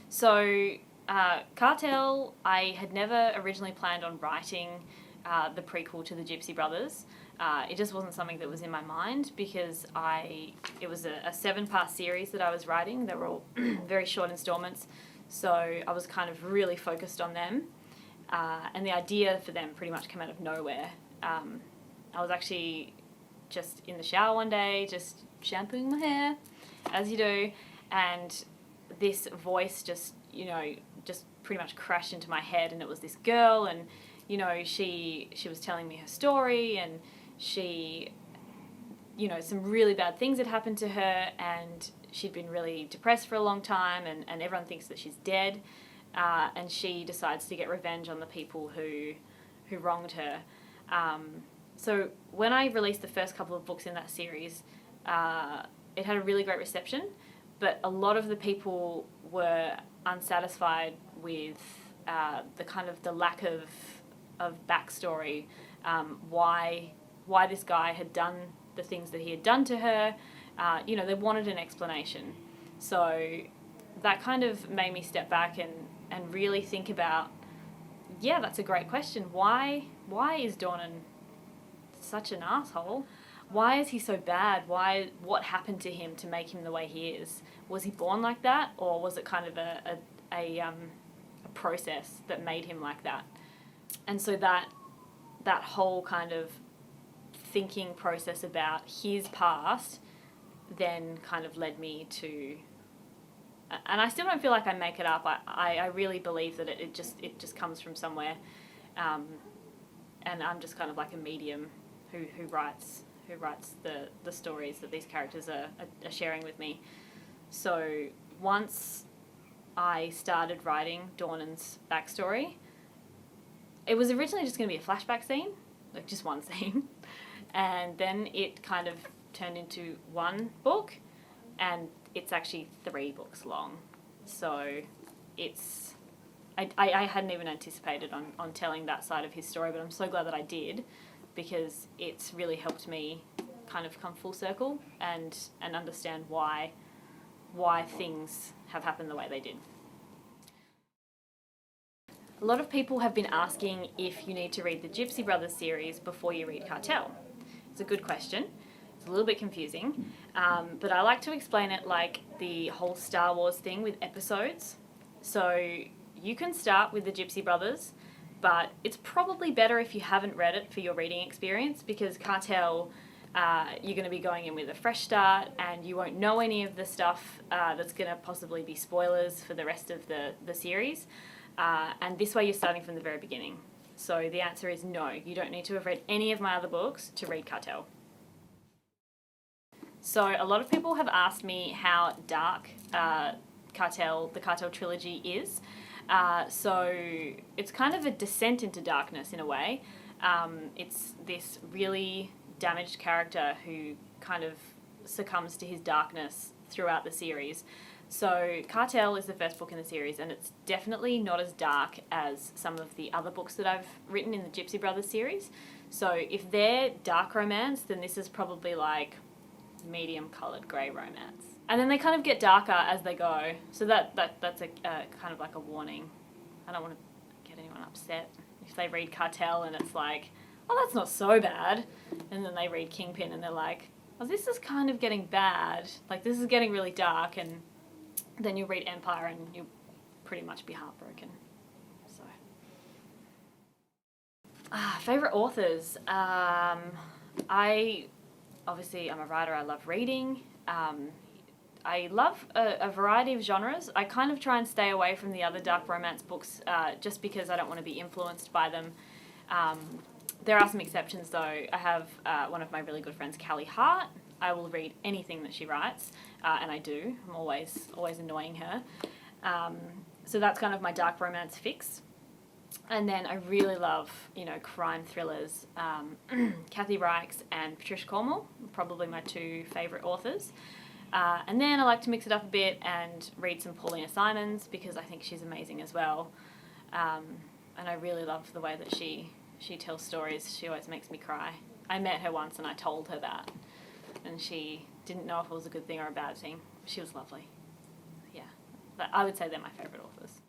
So, Cartel, I had never originally planned on writing the prequel to the Gypsy Brothers. It just wasn't something that was in my mind because it was a 7-part series that I was writing. They were all very short installments, so I was kind of really focused on them. And the idea for them pretty much came out of nowhere. I was actually just in the shower one day, just shampooing my hair, as you do, and this voice just pretty much crashed into my head, and it was this girl, and she was telling me her story, and she, some really bad things had happened to her, and she'd been really depressed for a long time, and everyone thinks that she's dead, and she decides to get revenge on the people who wronged her. So when I released the first couple of books in that series, it had a really great reception, but a lot of the people were unsatisfied with the lack of backstory, why this guy had done the things that he had done to her. They wanted an explanation. So that kind of made me step back and really think about, yeah, that's a great question. Why is Dornan such an asshole? Why is he so bad? What happened to him to make him the way he is? Was he born like that, or was it kind of a process that made him like that? And so that whole kind of thinking process about his past then kind of led me to, and I still don't feel like I make it up. I really believe that it just comes from somewhere, and I'm just kind of like a medium who writes the stories that these characters are sharing with me. So once I started writing Dornan's backstory, it was originally just going to be a flashback scene, like just one scene, and then it kind of turned into one book, and it's actually 3 books long. So it's I hadn't even anticipated on telling that side of his story, but I'm so glad that I did, because it's really helped me kind of come full circle and understand why things have happened the way they did. A lot of people have been asking if you need to read the Gypsy Brothers series before you read Cartel. It's a good question. It's a little bit confusing, but I like to explain it like the whole Star Wars thing with episodes. So you can start with the Gypsy Brothers, but it's probably better if you haven't read it for your reading experience, because Cartel, you're going to be going in with a fresh start, and you won't know any of the stuff that's going to possibly be spoilers for the rest of the series. And this way you're starting from the very beginning. So the answer is no, you don't need to have read any of my other books to read Cartel. So a lot of people have asked me how dark the Cartel trilogy is. So it's kind of a descent into darkness in a way. It's this really damaged character who kind of succumbs to his darkness throughout the series. So Cartel is the first book in the series, and it's definitely not as dark as some of the other books that I've written in the Gypsy Brothers series. So if they're dark romance, then this is probably like medium coloured grey romance. And then they kind of get darker as they go. So that's a kind of like a warning. I don't want to get anyone upset if they read Cartel and it's like, oh, that's not so bad. And then they read Kingpin and they're like, oh, this is kind of getting bad. Like, this is getting really dark. And then you read Empire and you'll pretty much be heartbroken. So, favourite authors. I'm a writer. I love reading. I love a variety of genres. I kind of try and stay away from the other dark romance books just because I don't want to be influenced by them. There are some exceptions though. I have one of my really good friends, Callie Hart. I will read anything that she writes, and I do. I'm always annoying her. So that's kind of my dark romance fix. And then I really love, crime thrillers. Kathy Reichs and Patricia Cornwell, probably my 2 favourite authors. And then I like to mix it up a bit and read some Paulina Simons, because I think she's amazing as well. And I really love the way that she tells stories. She always makes me cry. I met her once and I told her that, and she didn't know if it was a good thing or a bad thing. She was lovely. Yeah, I would say they're my favourite authors.